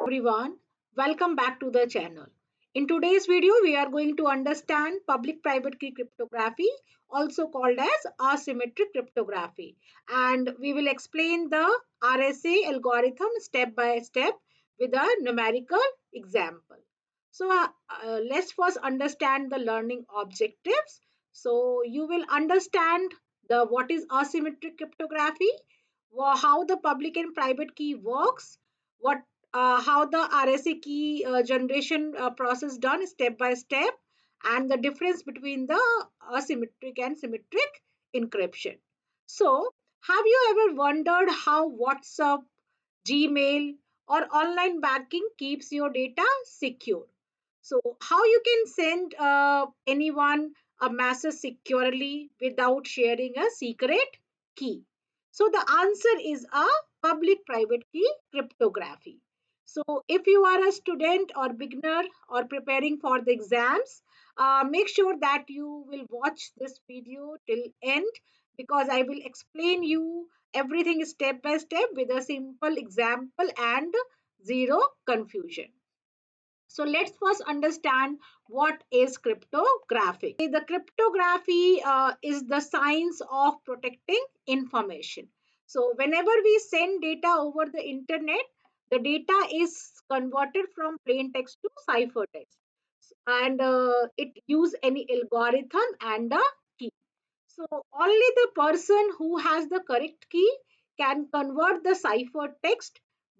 Everyone, welcome back to the channel. In today's video, we are going to understand public-private key cryptography, also called as asymmetric cryptography, and we will explain the RSA algorithm step by step with a numerical example. Let's first understand the learning objectives. So you will understand the what is asymmetric cryptography, how the public and private key works, what how the RSA key generation process done step by step, and the difference between the asymmetric and symmetric encryption. So, have you ever wondered how WhatsApp, Gmail, or online banking keeps your data secure? So, how you can send anyone a message securely without sharing a secret key? So, the answer is a public private key cryptography. So, if you are a student or beginner or preparing for the exams, make sure that you will watch this video till end because I will explain you everything step by step with a simple example and zero confusion. So let's first understand what is cryptography. The cryptography is the science of protecting information. So whenever we send data over the internet, the data is converted from plain text to ciphertext, and it use any algorithm and a key. So only the person who has the correct key can convert the ciphertext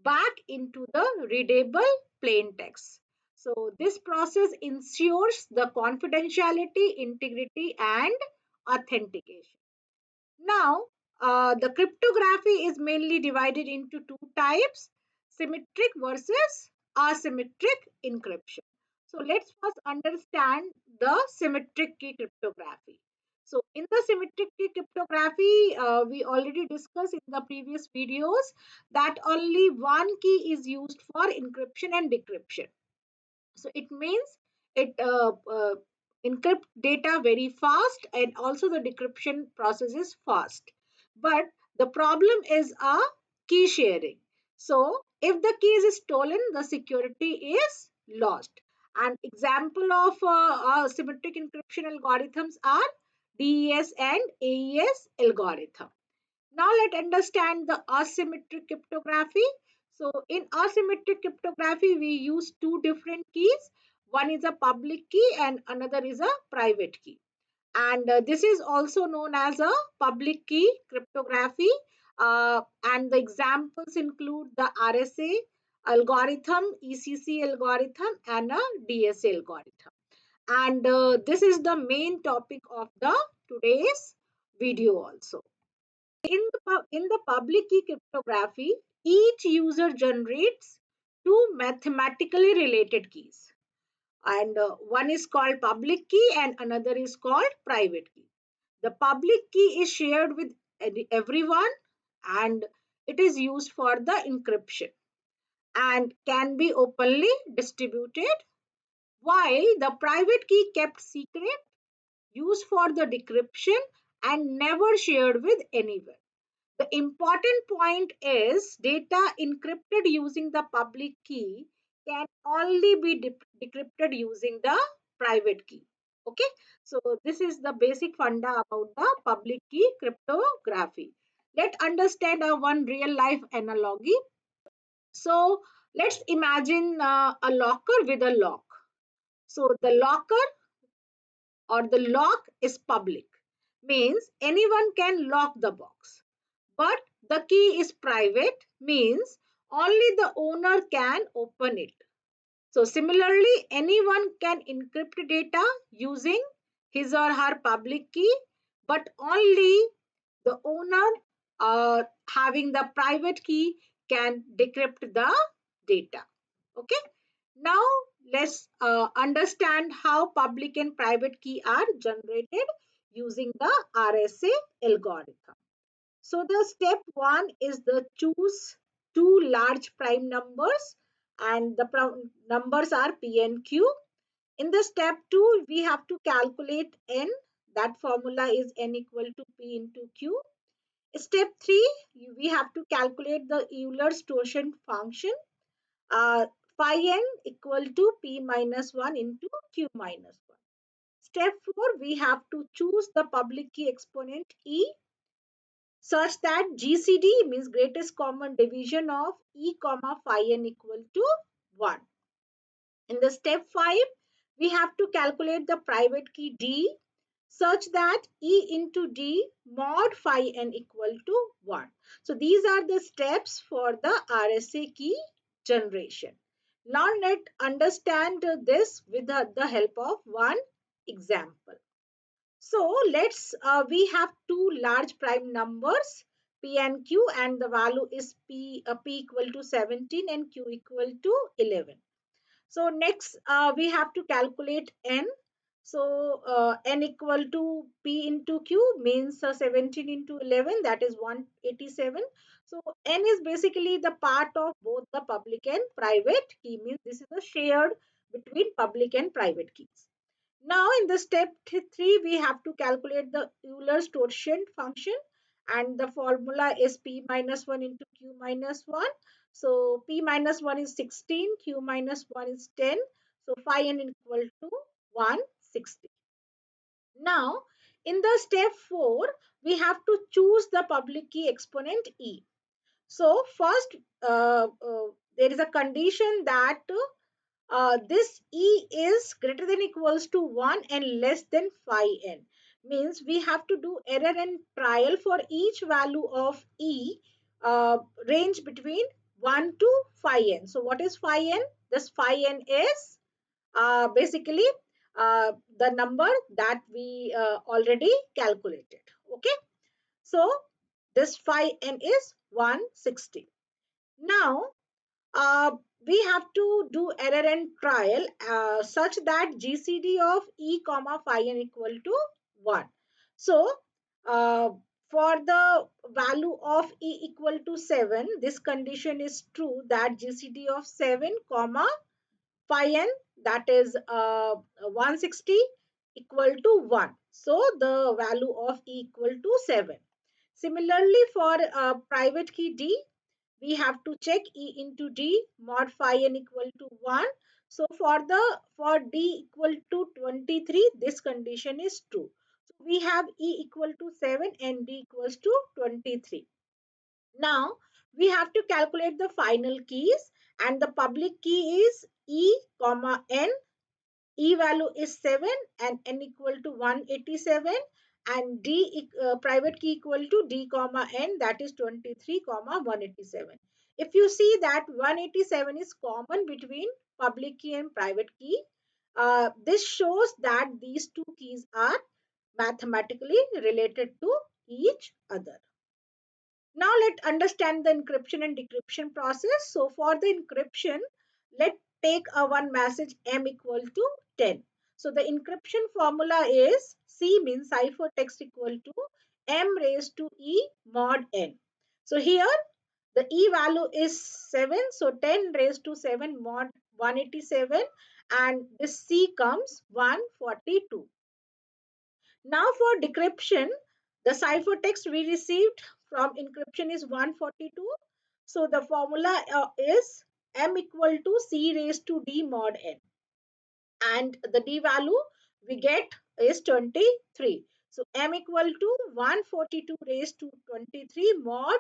back into the readable plain text. So this process ensures the confidentiality, integrity, and authentication. Now, the cryptography is mainly divided into two types: symmetric versus asymmetric encryption. So, let's first understand the symmetric key cryptography. So, in the symmetric key cryptography, we already discussed in the previous videos that only one key is used for encryption and decryption. So it means it encrypt data very fast, and also the decryption process is fast. But the problem is a key sharing. So if the key is stolen, the security is lost. An example of symmetric encryption algorithms are DES and AES algorithm. Now let's understand the asymmetric cryptography. So in asymmetric cryptography, we use two different keys. One is a public key and another is a private key. And this is also known as a public key cryptography. And the examples include the RSA algorithm, ECC algorithm, and a DSA algorithm. And this is the main topic of the today's video also. In the public key cryptography, each user generates two mathematically related keys, and one is called public key and another is called private key. The public key is shared with everyone, and it is used for the encryption and can be openly distributed, while the private key kept secret, used for the decryption, and never shared with anyone. The important point is data encrypted using the public key can only be decrypted using the private key. Okay, so this is the basic funda about the public key cryptography. Let's understand one real life analogy. So let's imagine a locker with a lock. So the locker or the lock is public, means anyone can lock the box, but the key is private, means only the owner can open it. So similarly, anyone can encrypt data using his or her public key, but only the owner having the private key can decrypt the data. Okay. Now let's understand how public and private key are generated using the RSA algorithm. So the step one is the choose two large prime numbers, and the numbers are P and Q. In the step two, we have to calculate N. That formula is N equal to P into Q. Step three, we have to calculate the Euler's torsion function. uh, phi n equal to p minus 1 into q minus 1. Step 4, we have to choose the public key exponent E such that GCD means greatest common division of E comma phi n equal to 1. In the step 5, we have to calculate the private key D such that E into D mod phi n equal to 1. So these are the steps for the RSA key generation. Now let's understand this with the help of one example. So we have two large prime numbers p and q, and the value is p equal to 17 and q equal to 11. So next we have to calculate n. So n equal to p into q means 17 into 11, that is 187. So n is basically the part of both the public and private key, means this is a shared between public and private keys. Now in the step 3, we have to calculate the Euler's torsion function, and the formula is p minus 1 into q minus 1. So p minus 1 is 16, q minus 1 is 10. So phi n equal to 160. Now in the step 4, we have to choose the public key exponent E. So first there is a condition that this E is greater than equals to 1 and less than phi n. Means we have to do error and trial for each value of E range between 1 to phi n. So what is phi n? This phi n is basically the number that we already calculated. Okay. So this phi n is 160. Now uh, we have to do error and trial such that GCD of E comma phi n equal to 1. So uh, for the value of E equal to 7, this condition is true that GCD of 7 comma phi n, that is 160, equal to 1. So the value of E equal to 7. Similarly for private key D, we have to check E into D mod phi n equal to 1. So for D equal to 23, this condition is true. So we have E equal to 7 and D equals to 23. Now we have to calculate the final keys, and the public key is E comma n. E value is 7 and n equal to 187, and private key equal to D comma n, that is 23 comma 187. If you see that 187 is common between public key and private key, this shows that these two keys are mathematically related to each other. Now let's understand the encryption and decryption process. So for the encryption, let's take a one message m equal to 10. So the encryption formula is C means ciphertext equal to m raised to E mod n. So here the E value is 7. So 10 raised to 7 mod 187, and this C comes 142. Now for decryption, the ciphertext we received from encryption is 142. So the formula is m equal to c raised to d mod n, and the d value we get is 23. So m equal to 142 raised to 23 mod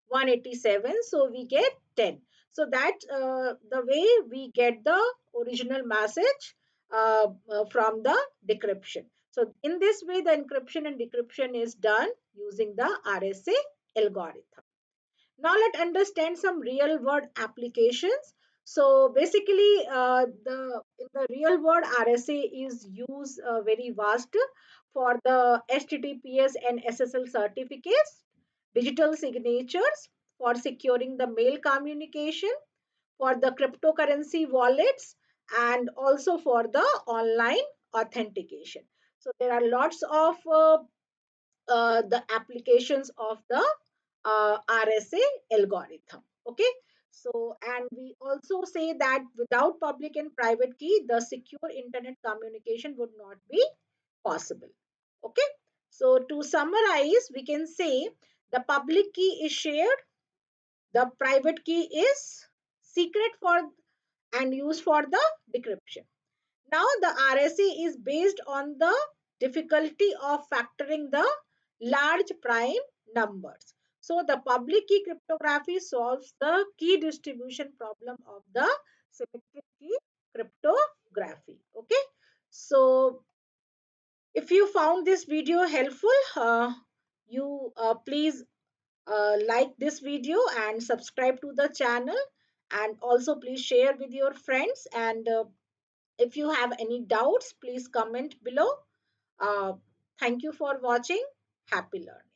187. So we get 10. So that the way we get the original message from the decryption. So in this way, the encryption and decryption is done using the RSA algorithm. Now let's understand some real world applications. So basically, the in the real world, RSA is used very vast for the HTTPS and SSL certificates, digital signatures, for securing the mail communication, for the cryptocurrency wallets, and also for the online authentication. So there are lots of the applications of the RSA algorithm. Okay. So, and we also say that without public and private key, the secure internet communication would not be possible. Okay. So, to summarize, we can say the public key is shared, the private key is secret for and used for the decryption. Now the RSA is based on the difficulty of factoring the large prime numbers. So the public key cryptography solves the key distribution problem of the symmetric key cryptography. Okay. So if you found this video helpful, you please like this video and subscribe to the channel, and also please share with your friends, and if you have any doubts, please comment below. uh, Thank you for watching. Happy learning.